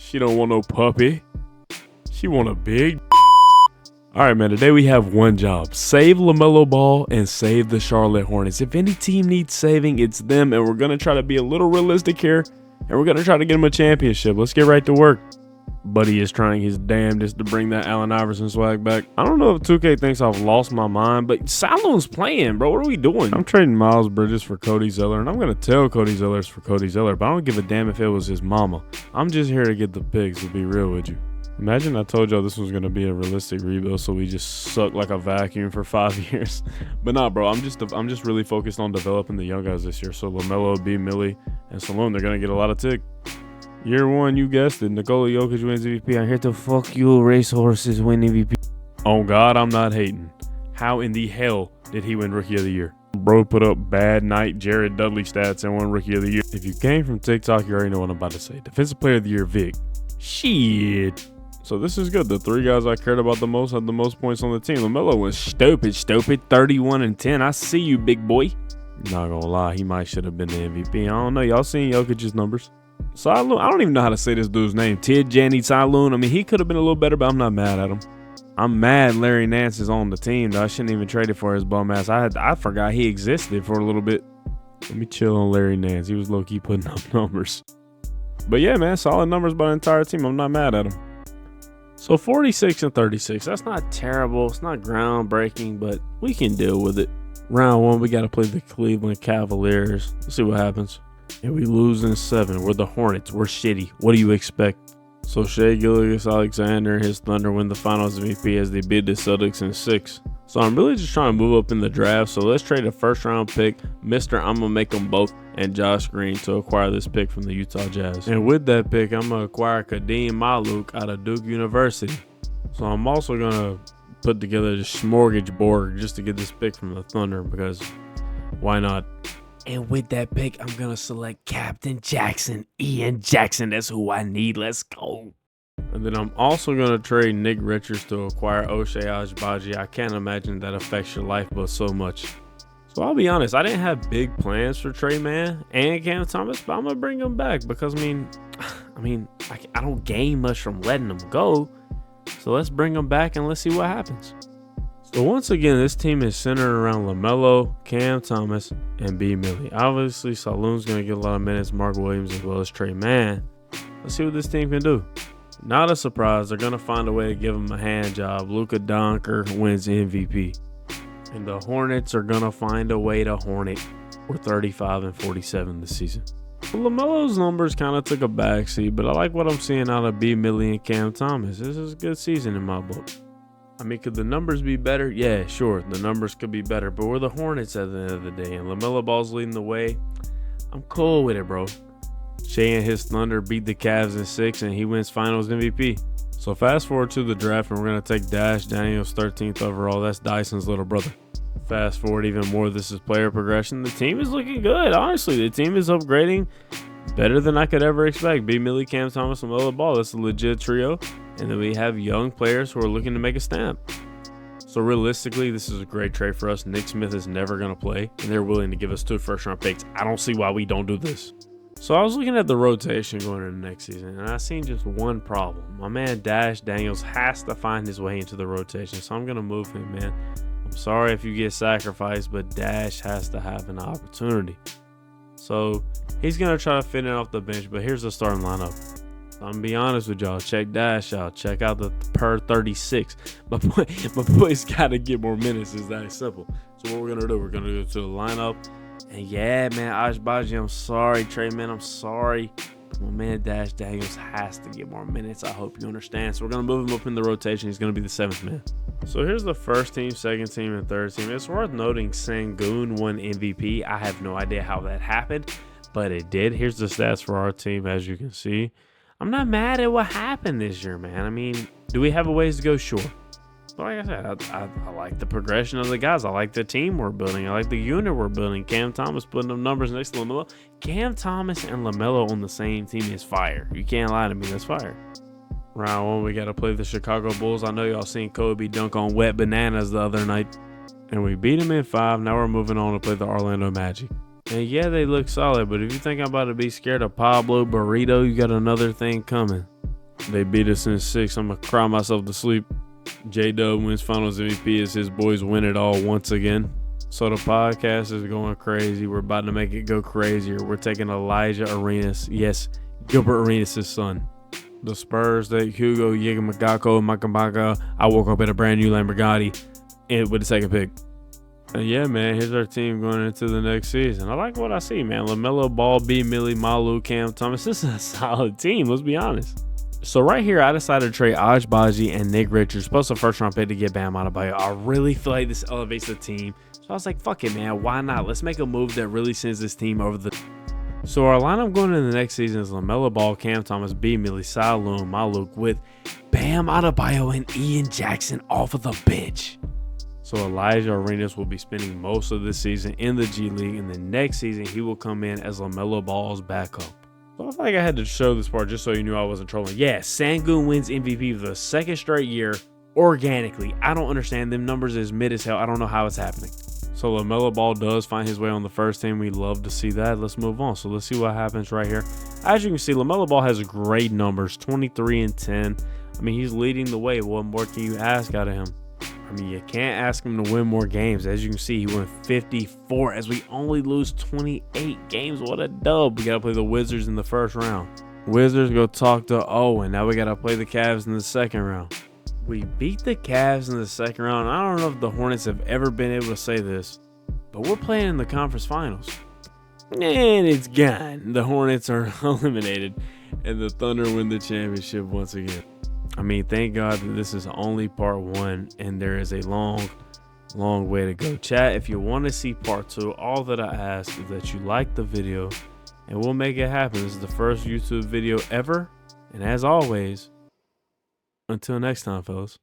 She don't want no puppy. She want a big. All right, man, today we have one job. Save LaMelo Ball and save the Charlotte Hornets. If any team needs saving, it's them, and we're going to try to be a little realistic here, and we're going to try to get them a championship. Let's get right to work. Buddy is trying his damnedest to bring that Allen Iverson swag back. I don't know if 2K thinks I've lost my mind, but Saloon's playing, bro. What are we doing? I'm trading Miles Bridges for Cody Zeller, and I'm going to tell Cody Zeller's for Cody Zeller, but I don't give a damn if it was his mama. I'm just here to get the picks, to be real with you. Imagine I told y'all this was going to be a realistic rebuild, so we just suck like a vacuum for 5 years. But nah, bro, I'm just really focused on developing the young guys this year. So LaMelo, B, Millie, and Saloon, they're going to get a lot of tick. Year one, you guessed it. Nikola Jokic wins MVP. I'm here to fuck you, racehorses win MVP. Oh, God, I'm not hating. How in the hell did he win Rookie of the Year? Bro put up bad night Jared Dudley stats and won Rookie of the Year. If you came from TikTok, you already know what I'm about to say. Defensive Player of the Year, Vic. Shit. So this is good. The three guys I cared about the most had the most points on the team. LaMelo was stupid. 31 and 10. I see you, big boy. Not gonna lie, he might should have been the MVP. I don't know. Y'all seen Jokic's numbers? Saloon, I don't even know how to say this dude's name. Tidjani Saloon. I mean, he could have been a little better, but I'm not mad at him. I'm mad Larry Nance is on the team, though. I shouldn't even trade it for his bum ass. I forgot he existed for a little bit. Let me chill on Larry Nance. He was low-key putting up numbers. But yeah, man, solid numbers by the entire team. I'm not mad at him. So 46 and 36. That's not terrible. It's not groundbreaking, but we can deal with it. Round one, we got to play the Cleveland Cavaliers. Let's see what happens. And we lose in 7. We're the Hornets. We're shitty. What do you expect? So Shai Gilgeous-Alexander and his Thunder win the Finals MVP as they beat the Celtics in 6. So I'm really just trying to move up in the draft. So let's trade a first-round pick, Mr. I'm going to make them both, and Josh Green to acquire this pick from the Utah Jazz. And with that pick, I'm going to acquire Kadeem Maluk out of Duke University. So I'm also going to put together the smorgasbord just to get this pick from the Thunder because why not? And with that pick, I'm going to select Captain Jackson, Ian Jackson. That's who I need. Let's go. And then I'm also going to trade Nick Richards to acquire Ochai Agbaji. I can't imagine that affects your life but so much. So I'll be honest, I didn't have big plans for Trey Mann and Cam Thomas, but I'm going to bring them back because, I don't gain much from letting them go. So let's bring them back and let's see what happens. So once again, this team is centered around LaMelo, Cam Thomas, and B. Millie. Obviously, Saloon's going to get a lot of minutes, Mark Williams, as well as Trey Mann. Let's see what this team can do. Not a surprise, they're going to find a way to give him a hand job. Luka Doncic wins MVP. And the Hornets are going to find a way to Hornet. We're 35 and 47 this season. Well, LaMelo's numbers kind of took a backseat, but I like what I'm seeing out of B. Millie and Cam Thomas. This is a good season in my book. I mean, could the numbers be better? Yeah, sure, the numbers could be better, but we're the Hornets at the end of the day, and LaMelo Ball's leading the way. I'm cool with it, bro. Shai and his Thunder beat the Cavs in 6, and he wins Finals MVP. So fast forward to the draft, and we're going to take Dash Daniels 13th overall. That's Dyson's little brother. Fast forward even more, this is player progression. The team is looking good, honestly. The team is upgrading better than I could ever expect. B. Millie, Cam Thomas, and LaMelo Ball. That's a legit trio. And then we have young players who are looking to make a stamp. So realistically, this is a great trade for us. Nick Smith is never going to play, and they're willing to give us 2 first-round picks. I don't see why we don't do this. So I was looking at the rotation going into the next season, and I seen just one problem. My man Dash Daniels has to find his way into the rotation, so I'm going to move him, man. I'm sorry if you get sacrificed, but Dash has to have an opportunity. So he's going to try to fit in off the bench, but here's the starting lineup. I'm going to be honest with y'all. Check Dash out. Check out the per 36. My boy's got to get more minutes. It's that simple. So what we're going to do, we're going to go to the lineup. And yeah, man, Agbaji, I'm sorry. Trey, man, I'm sorry. My man Dash Daniels has to get more minutes. I hope you understand. So we're going to move him up in the rotation. He's going to be the 7th man. So here's the first team, second team, and third team. It's worth noting Sengun won MVP. I have no idea how that happened, but it did. Here's the stats for our team, as you can see. I'm not mad at what happened this year, man. I mean, do we have a ways to go? Sure. But like I said, I like the progression of the guys. I like the team we're building. I like the unit we're building. Cam Thomas putting up numbers next to LaMelo. Cam Thomas and LaMelo on the same team is fire. You can't lie to me. That's fire. Round 1, we got to play the Chicago Bulls. I know y'all seen Kobe dunk on wet bananas the other night. And we beat him in 5. Now we're moving on to play the Orlando Magic. And yeah, they look solid, but if you think I'm about to be scared of Pablo Burrito, you got another thing coming. They beat us in 6. I'm going to cry myself to sleep. J-Dub wins Finals MVP as his boys win it all once again. So the podcast is going crazy. We're about to make it go crazier. We're taking Elijah Arenas. Yes, Gilbert Arenas' son. The Spurs take Hugo Yigamagako and Makambaka. I woke up in a brand new Lamborghini and with the second pick. And yeah, man, here's our team going into the next season. I like what I see, man. LaMelo Ball, B. Millie, Malu, Cam Thomas. This is a solid team, let's be honest. So right here, I decided to trade Aj Baji and Nick Richards, plus a first-round pick to get Bam Adebayo. I really feel like this elevates the team. So I was like, fuck it, man. Why not? Let's make a move that really sends this team over the... So our lineup going into the next season is LaMelo Ball, Cam Thomas, B. Millie, Salum, Maluk with Bam Adebayo and Ian Jackson off of the bench. So Elijah Arenas will be spending most of this season in the G League, and the next season he will come in as LaMelo Ball's backup. So I feel like I had to show this part just so you knew I wasn't trolling. Yeah, Sengun wins MVP for the second straight year organically. I don't understand. Them numbers is mid as hell. I don't know how it's happening. So LaMelo Ball does find his way on the first team. We love to see that. Let's move on. So let's see what happens right here. As you can see, LaMelo Ball has great numbers, 23 and 10. I mean, he's leading the way. What more can you ask out of him? I mean, you can't ask him to win more games. As you can see, he won 54 as we only lose 28 games. What a dub. We got to play the Wizards in the first round. Wizards go talk to Owen. Now we got to play the Cavs in the second round. We beat the Cavs in the second round. I don't know if the Hornets have ever been able to say this, but we're playing in the conference finals. And it's gone. The Hornets are eliminated, and the Thunder win the championship once again. I mean, thank God that this is only part 1, and there is a long way to go. Chat, if you want to see part 2, all that I ask is that you like the video, and we'll make it happen. This is the first YouTube video ever, and as always, until next time, fellas.